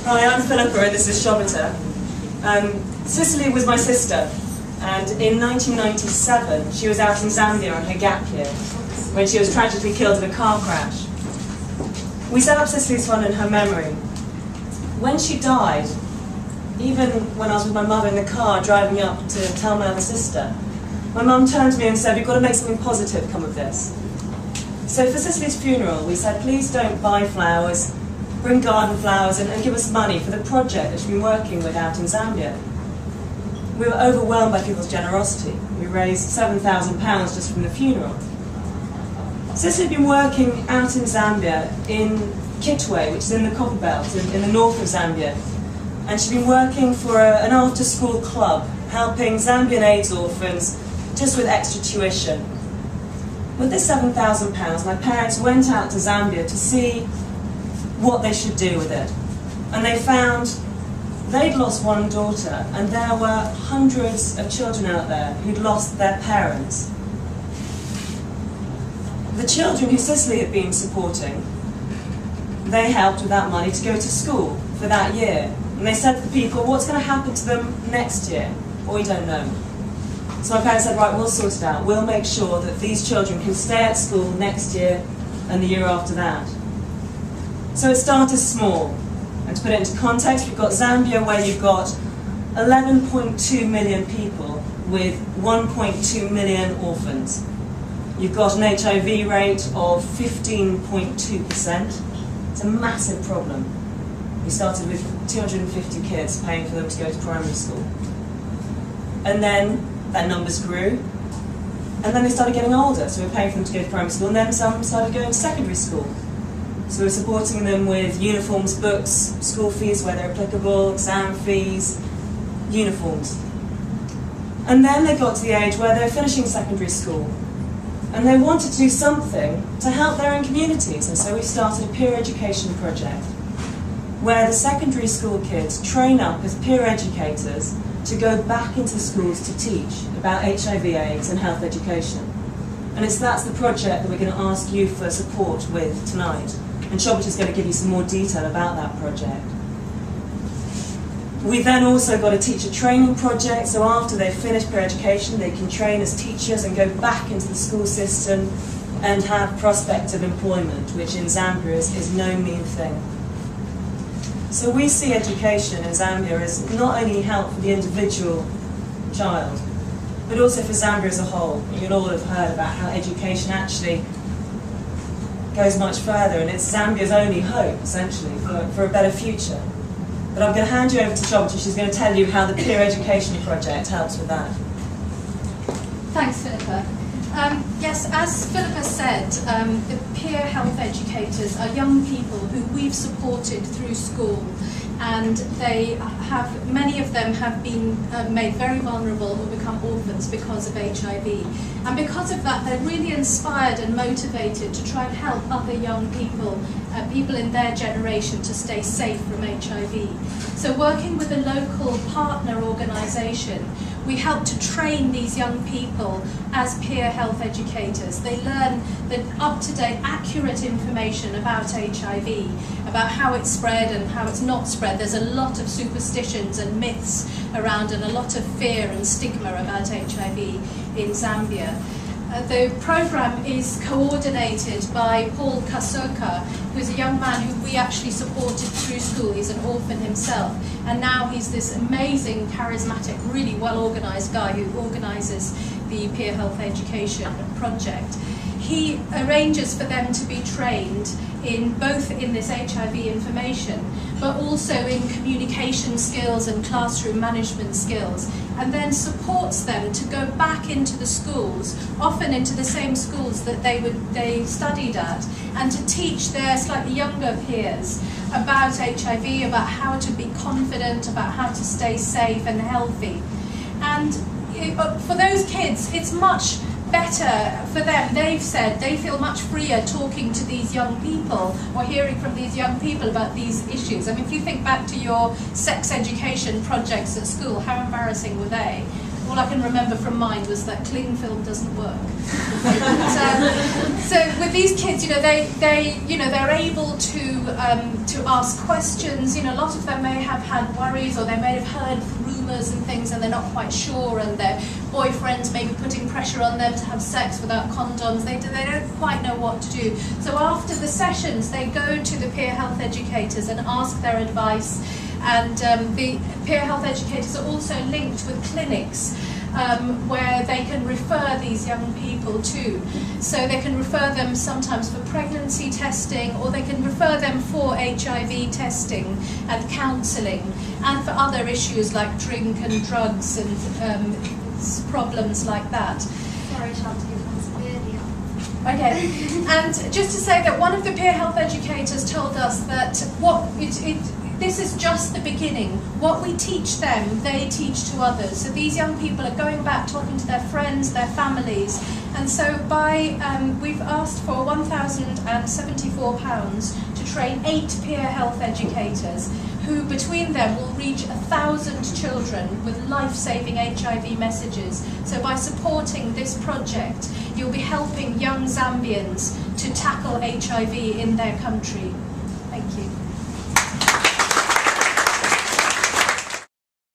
Hi, I'm Philippa and this is Shobita. Cecily was my sister, and in 1997 she was out in Zambia on her gap year when she was tragically killed in a car crash. We set up Cecily's Fund in her memory. When she died, even when I was with my mother in the car driving up to tell my other sister, my mum turned to me and said, "We've got to make something positive come of this." So for Cecily's funeral, we said, please don't buy flowers, bring garden flowers and give us money for the project that she's been working with out in Zambia. We were overwhelmed by people's generosity. We raised £7,000 just from the funeral. Cecily had been working out in Zambia in Kitwe, which is in the copper belt in the north of Zambia. And she'd been working for an after-school club, helping Zambian AIDS orphans just with extra tuition. With this £7,000, my parents went out to Zambia to see what they should do with it. And they found they'd lost one daughter, and there were hundreds of children out there who'd lost their parents. The children who Cecily had been supporting, they helped with that money to go to school for that year. And they said to the people, what's going to happen to them next year? Well, we don't know. So my parents said, right, we'll sort it out. We'll make sure that these children can stay at school next year and the year after that. So it started small. And to put it into context, we've got Zambia where you've got 11.2 million people with 1.2 million orphans. You've got an HIV rate of 15.2%. It's a massive problem. We started with 250 kids, paying for them to go to primary school. And then their numbers grew. And then they started getting older, so we were paying for them to go to primary school, and then some started going to secondary school. So we were supporting them with uniforms, books, school fees where they're applicable, exam fees, uniforms. And then they got to the age where they're finishing secondary school. And they wanted to do something to help their own communities. And so we started a peer education project where the secondary school kids train up as peer educators to go back into schools to teach about HIV/AIDS and health education. And that's the project that we're going to ask you for support with tonight. And Shobit is going to give you some more detail about that project. We then also got a teacher training project, so after they've finished peer education, they can train as teachers and go back into the school system and have prospect of employment, which in Zambia is no mean thing. So we see education in Zambia as not only help for the individual child, but also for Zambia as a whole. You'll all have heard about how education actually goes much further, and it's Zambia's only hope, essentially, for a better future. But I'm going to hand you over to Shobita. She's going to tell you how the peer education project helps with that. Thanks, Philippa. Yes, as Philippa said, the peer health educators are young people who we've supported through school, and many of them have been made very vulnerable or become orphans because of HIV. And because of that, they're really inspired and motivated to try and help other young people, people in their generation, to stay safe from HIV. So working with a local partner organisation, we help to train these young people as peer health educators. They learn the up-to-date, accurate information about HIV, about how it's spread and how it's not spread. There's a lot of superstitions and myths around, and a lot of fear and stigma about HIV in Zambia. The programme is coordinated by Paul Kasoka, who's a young man who we actually supported through school. He's an orphan himself, and now he's this amazing, charismatic, really well-organised guy who organises the peer health education project. He arranges for them to be trained in both in this HIV information, but also in communication skills and classroom management skills, and then supports them to go back into the schools, often into the same schools that they studied at, and to teach their slightly younger peers about HIV, about how to be confident, about how to stay safe and healthy. And for those kids, it's much better for them. They've said they feel much freer talking to these young people or hearing from these young people about these issues. I mean, if you think back to your sex education projects at school, how embarrassing were they? all I can remember from mine was that cling film doesn't work. So with these kids, they're able to ask questions. A lot of them may have had worries, or they may have heard rumours and things, and they're not quite sure, and their boyfriends may be putting pressure on them to have sex without condoms. They don't quite know what to do. So after the sessions, they go to the peer health educators and ask their advice. And the peer health educators are also linked with clinics where they can refer these young people to. So they can refer them sometimes for pregnancy testing, or they can refer them for HIV testing and counselling, and for other issues like drink and drugs and problems like that. Sorry, Shanti, that's really up. Okay, and just to say that one of the peer health educators told us that this is just the beginning. What we teach them, they teach to others. So these young people are going back, talking to their friends, their families, and so we've asked for £1,074 to train 8 peer health educators, who between them will reach 1,000 children with life-saving HIV messages. So by supporting this project, you'll be helping young Zambians to tackle HIV in their country. Thank you.